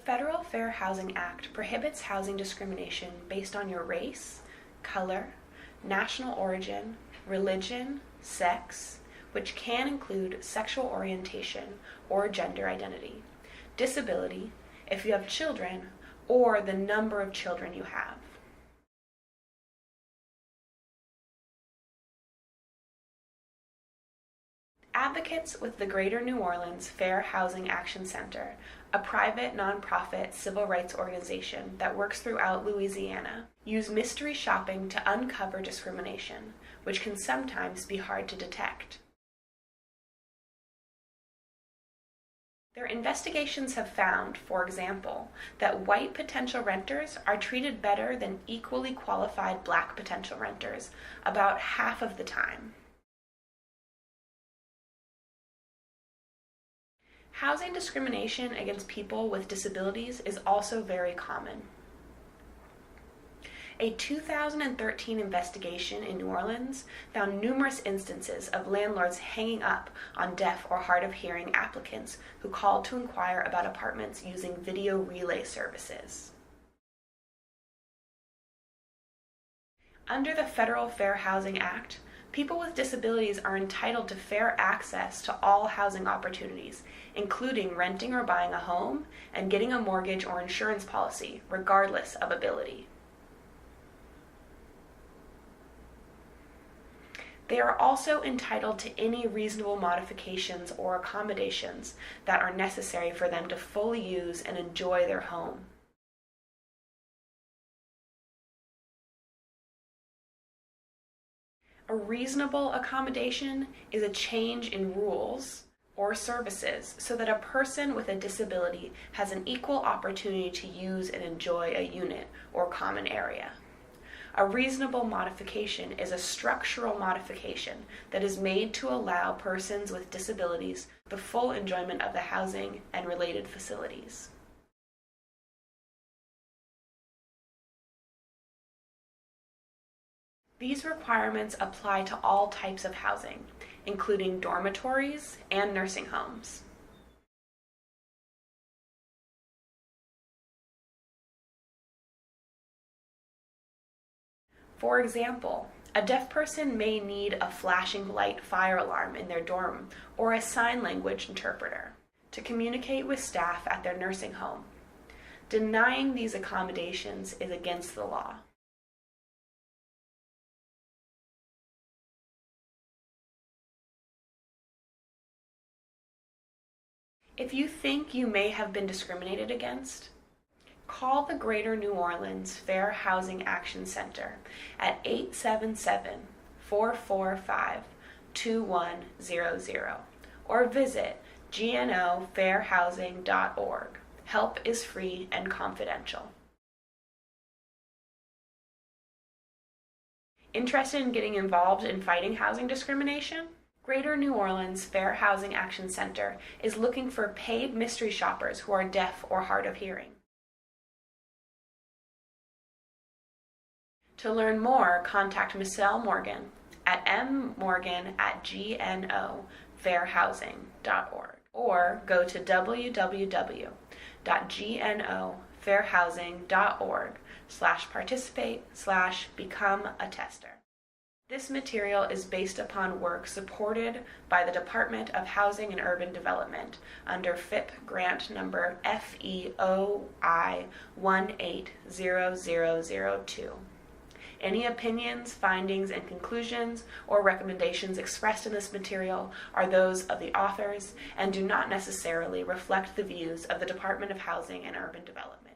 Federal Fair Housing Act prohibits housing discrimination based on your race, color, national origin, religion, sex, which can include sexual orientation or gender identity, disability, if you have children, or the number of children you have. Advocates with the Greater New Orleans Fair Housing Action Center, a private nonprofit civil rights organization that works throughout Louisiana, use mystery shopping to uncover discrimination, which can sometimes be hard to detect. Their investigations have found, for example, that white potential renters are treated better than equally qualified Black potential renters about half of the time. Housing discrimination against people with disabilities is also very common. A 2013 investigation in New Orleans found numerous instances of landlords hanging up on deaf or hard of hearing applicants who called to inquire about apartments using video relay services. Under the Federal Fair Housing Act, people with disabilities are entitled to fair access to all housing opportunities, including renting or buying a home and getting a mortgage or insurance policy, regardless of ability. They are also entitled to any reasonable modifications or accommodations that are necessary for them to fully use and enjoy their home. A reasonable accommodation is a change in rules or services so that a person with a disability has an equal opportunity to use and enjoy a unit or common area. A reasonable modification is a structural modification that is made to allow persons with disabilities the full enjoyment of the housing and related facilities. These requirements apply to all types of housing, including dormitories and nursing homes. For example, a deaf person may need a flashing light fire alarm in their dorm or a sign language interpreter to communicate with staff at their nursing home. Denying these accommodations is against the law. If you think you may have been discriminated against, call the Greater New Orleans Fair Housing Action Center at 877-445-2100 or visit gnofairhousing.org. Help is free and confidential. Interested in getting involved in fighting housing discrimination? Greater New Orleans Fair Housing Action Center is looking for paid mystery shoppers who are deaf or hard of hearing. To learn more, contact Michelle Morgan at mmorgan@gnofairhousing.org or go to www.gnofairhousing.org/participate/become-a-tester. This material is based upon work supported by the Department of Housing and Urban Development under FIP grant number FEOI 180002. Any opinions, findings, and conclusions or recommendations expressed in this material are those of the authors and do not necessarily reflect the views of the Department of Housing and Urban Development.